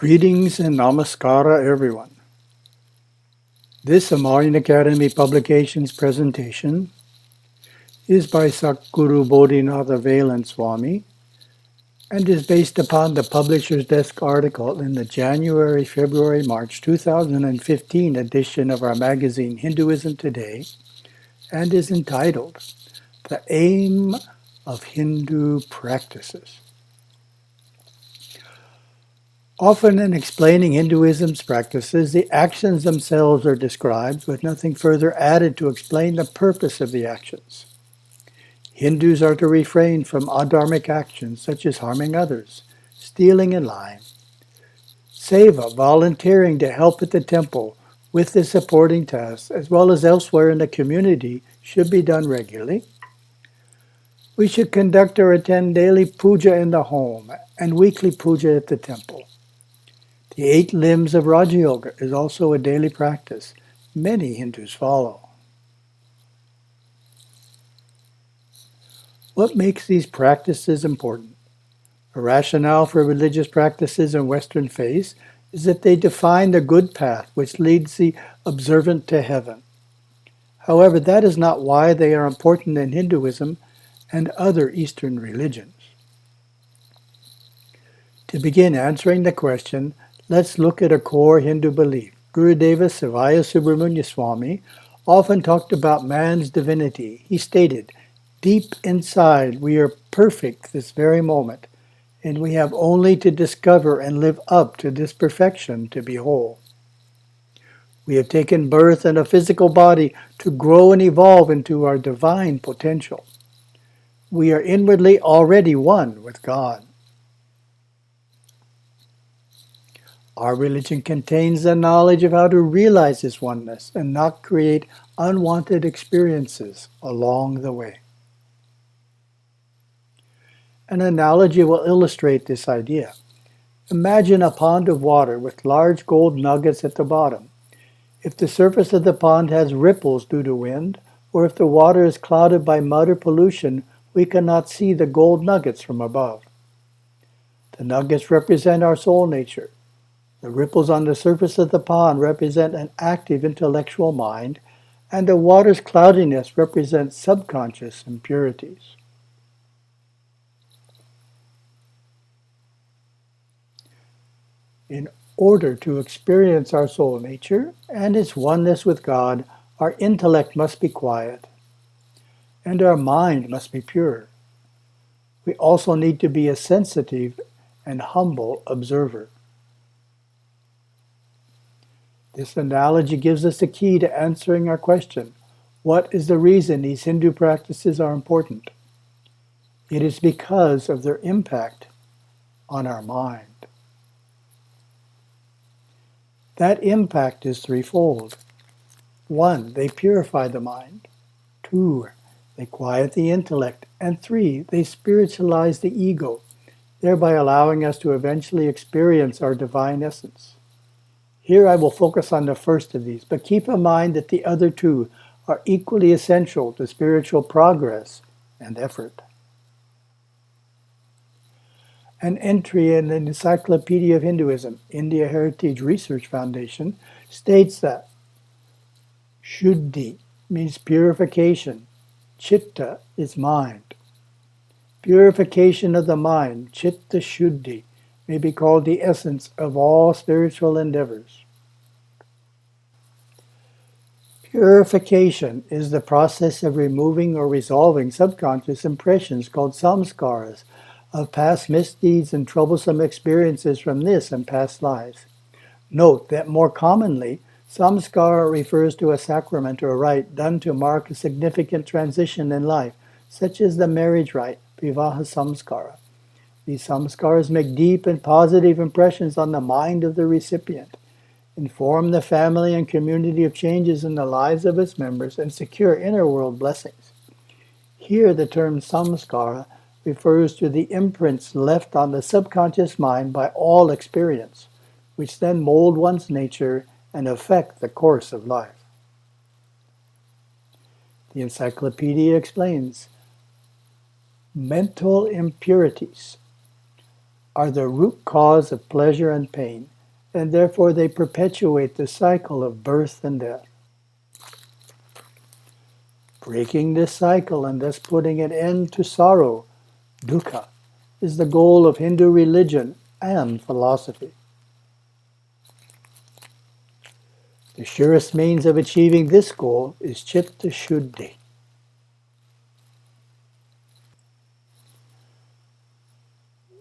Greetings and namaskara, everyone. This Himalayan Academy Publications presentation is by Satguru Bodhinatha Velan Swami and is based upon the Publisher's Desk article in the January, February, March 2015 edition of our magazine Hinduism Today and is entitled The Aim of Hindu Practices. Often in explaining Hinduism's practices, the actions themselves are described with nothing further added to explain the purpose of the actions. Hindus are to refrain from adharmic actions such as harming others, stealing and lying. Seva, volunteering to help at the temple with the supporting tasks, as well as elsewhere in the community, should be done regularly. We should conduct or attend daily puja in the home and weekly puja at the temple. The 8 limbs of Raja Yoga is also a daily practice many Hindus follow. What makes these practices important? A rationale for religious practices in Western faiths is that they define the good path which leads the observant to heaven. However, that is not why they are important in Hinduism and other Eastern religions. To begin answering the question, let's look at a core Hindu belief. Gurudeva Sevaya Subramanya Swami often talked about man's divinity. He stated, "Deep inside we are perfect this very moment, and we have only to discover and live up to this perfection to be whole. We have taken birth in a physical body to grow and evolve into our divine potential. We are inwardly already one with God." Our religion contains the knowledge of how to realize this oneness and not create unwanted experiences along the way. An analogy will illustrate this idea. Imagine a pond of water with large gold nuggets at the bottom. If the surface of the pond has ripples due to wind, or if the water is clouded by mud or pollution, we cannot see the gold nuggets from above. The nuggets represent our soul nature. The ripples on the surface of the pond represent an active intellectual mind, and the water's cloudiness represents subconscious impurities. In order to experience our soul nature and its oneness with God, our intellect must be quiet, and our mind must be pure. We also need to be a sensitive and humble observer. This analogy gives us the key to answering our question, what is the reason these Hindu practices are important? It is because of their impact on our mind. That impact is threefold. 1, they purify the mind. 2, they quiet the intellect. And 3, they spiritualize the ego, thereby allowing us to eventually experience our divine essence. Here I will focus on the first of these, but keep in mind that the other 2 are equally essential to spiritual progress and effort. An entry in the Encyclopedia of Hinduism, India Heritage Research Foundation, states that Shuddhi means purification, Chitta is mind. Purification of the mind, Chitta Shuddhi, may be called the essence of all spiritual endeavors. Purification is the process of removing or resolving subconscious impressions called samskaras of past misdeeds and troublesome experiences from this and past lives. Note that more commonly, samskara refers to a sacrament or rite done to mark a significant transition in life, such as the marriage rite, vivaha samskara. These samskaras make deep and positive impressions on the mind of the recipient, inform the family and community of changes in the lives of its members, and secure inner world blessings. Here the term samskara refers to the imprints left on the subconscious mind by all experience, which then mold one's nature and affect the course of life. The encyclopedia explains, mental impurities are the root cause of pleasure and pain. and therefore they perpetuate the cycle of birth and death. Breaking this cycle and thus putting an end to sorrow, dukkha, is the goal of Hindu religion and philosophy. The surest means of achieving this goal is chitta shuddhi.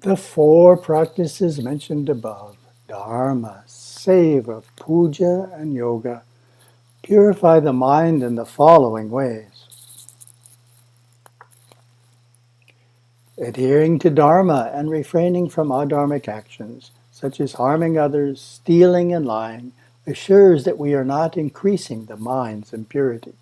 The four practices mentioned above, Dharma, seva, puja, and yoga, purify the mind in the following ways. Adhering to Dharma and refraining from adharmic actions, such as harming others, stealing, and lying, assures that we are not increasing the mind's impurity.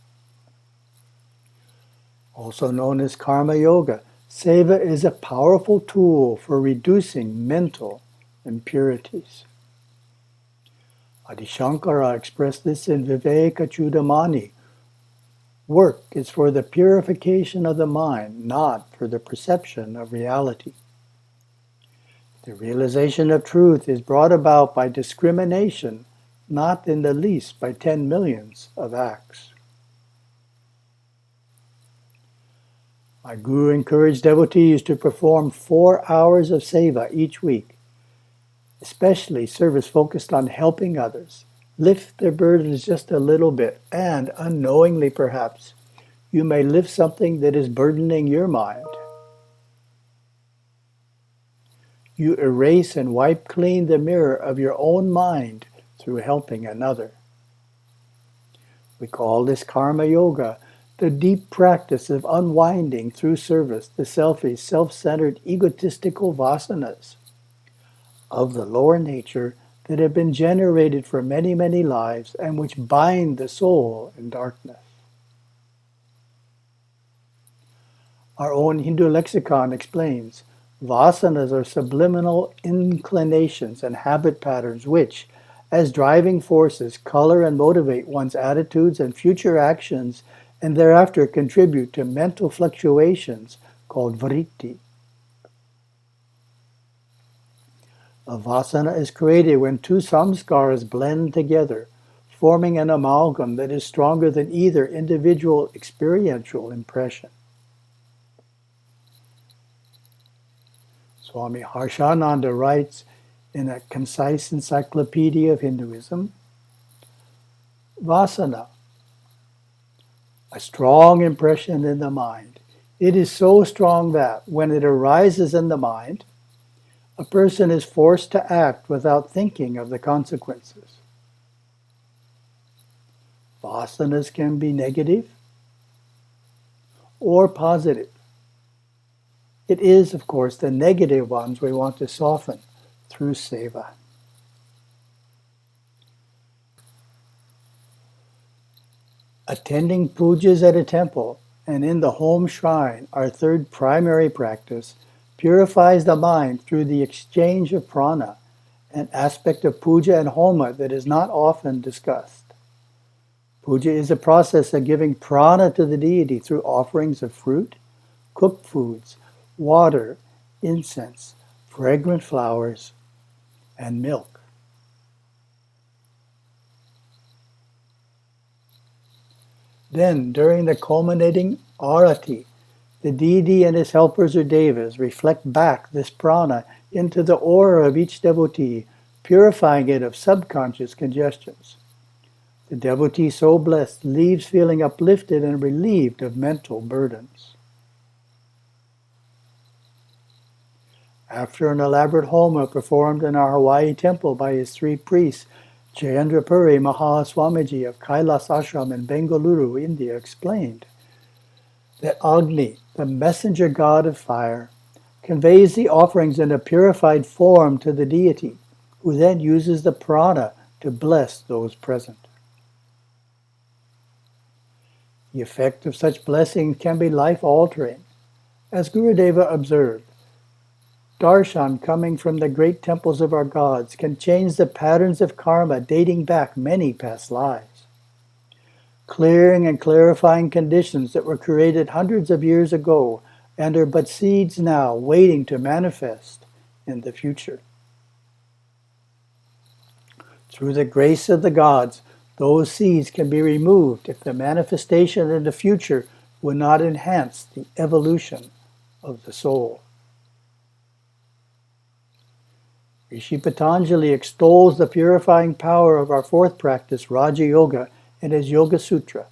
Also known as karma yoga, seva is a powerful tool for reducing mental impurities. Adi Shankara expressed this in Viveka Chudamani. Work is for the purification of the mind, not for the perception of reality. The realization of truth is brought about by discrimination, not in the least by 10 millions of acts. My Guru encouraged devotees to perform 4 hours of seva each week, especially service focused on helping others. Lift their burdens just a little bit, and unknowingly perhaps, you may lift something that is burdening your mind. You erase and wipe clean the mirror of your own mind through helping another. We call this karma yoga, the deep practice of unwinding through service the selfish, self-centered, egotistical vasanas of the lower nature that have been generated for many, many lives and which bind the soul in darkness. Our own Hindu lexicon explains, vasanas are subliminal inclinations and habit patterns which, as driving forces, color and motivate one's attitudes and future actions, and thereafter contribute to mental fluctuations called vritti. A vasana is created when two samskaras blend together, forming an amalgam that is stronger than either individual experiential impression. Swami Harshananda writes in a concise encyclopedia of Hinduism, vasana, a strong impression in the mind. It is so strong that when it arises in the mind, a person is forced to act without thinking of the consequences. Vasanas can be negative or positive. It is, of course, the negative ones we want to soften through seva. Attending pujas at a temple and in the home shrine, our third primary practice, purifies the mind through the exchange of prana, an aspect of puja and homa that is not often discussed. Puja is a process of giving prana to the deity through offerings of fruit, cooked foods, water, incense, fragrant flowers, and milk. Then, during the culminating arati, the deity and his helpers or devas reflect back this prana into the aura of each devotee, purifying it of subconscious congestions. The devotee so blessed leaves feeling uplifted and relieved of mental burdens. After an elaborate homa performed in our Hawaii temple by his 3 priests, Jayendra Puri Mahaswamiji of Kailas Ashram in Bengaluru, India, explained that Agni, the messenger god of fire, conveys the offerings in a purified form to the deity, who then uses the prana to bless those present. The effect of such blessings can be life-altering. As Gurudeva observed, darshan coming from the great temples of our gods can change the patterns of karma dating back many past lives, clearing and clarifying conditions that were created hundreds of years ago and are but seeds now waiting to manifest in the future. Through the grace of the gods, those seeds can be removed if the manifestation in the future would not enhance the evolution of the soul. Rishi Patanjali extols the purifying power of our fourth practice, Raja Yoga, in his Yoga Sutra.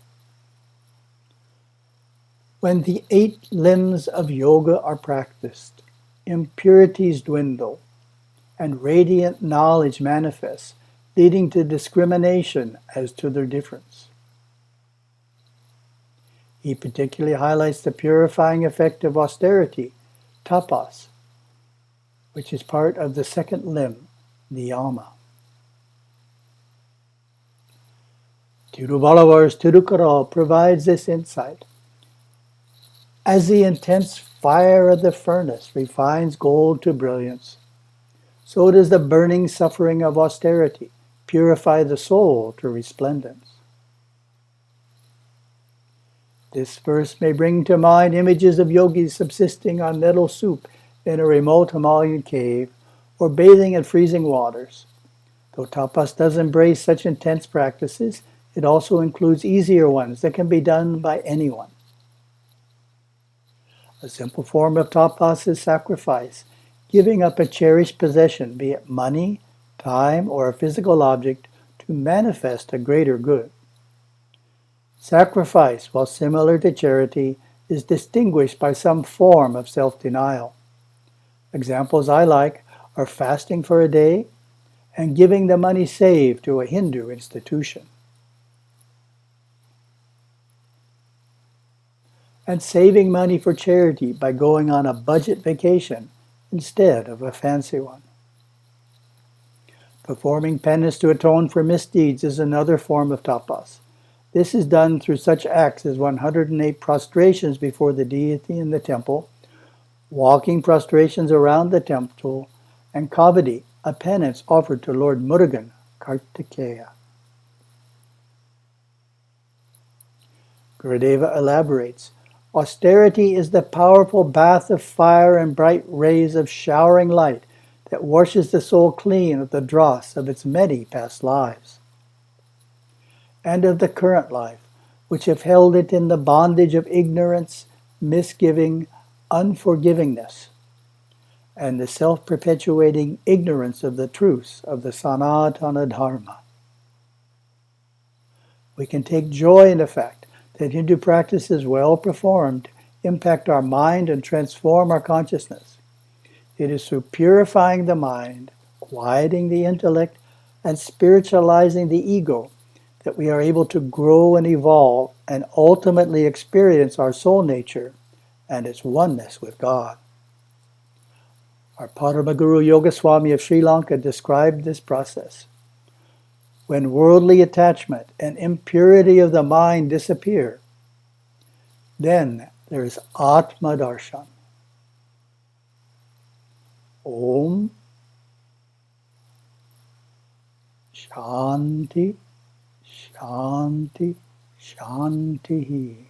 When the 8 limbs of yoga are practiced, impurities dwindle, and radiant knowledge manifests, leading to discrimination as to their difference. He particularly highlights the purifying effect of austerity, tapas, which is part of the second limb, niyama. Tiruvalavar's Tirukural provides this insight. As the intense fire of the furnace refines gold to brilliance, so does the burning suffering of austerity purify the soul to resplendence. This verse may bring to mind images of yogis subsisting on nettle soup in a remote Himalayan cave or bathing in freezing waters. Though tapas does embrace such intense practices, it also includes easier ones that can be done by anyone. A simple form of tapas is sacrifice, giving up a cherished possession, be it money, time, or a physical object, to manifest a greater good. Sacrifice, while similar to charity, is distinguished by some form of self-denial. Examples I like are fasting for a day and giving the money saved to a Hindu institution. And saving money for charity by going on a budget vacation instead of a fancy one. Performing penance to atone for misdeeds is another form of tapas. This is done through such acts as 108 prostrations before the deity in the temple, walking prostrations around the temple, and kavadi, a penance offered to Lord Murugan, Kartikeya. Gurudeva elaborates, austerity is the powerful bath of fire and bright rays of showering light that washes the soul clean of the dross of its many past lives, and of the current life, which have held it in the bondage of ignorance, misgiving, unforgivingness, and the self-perpetuating ignorance of the truths of the Sanatana Dharma. We can take joy in the fact that Hindu practices well performed impact our mind and transform our consciousness. It is through purifying the mind, quieting the intellect, and spiritualizing the ego that we are able to grow and evolve and ultimately experience our soul nature and its oneness with God. Our Paramaguru Yogaswami of Sri Lanka described this process. When worldly attachment and impurity of the mind disappear, then there is Atma Darshan. Om Shanti Shanti Shanti.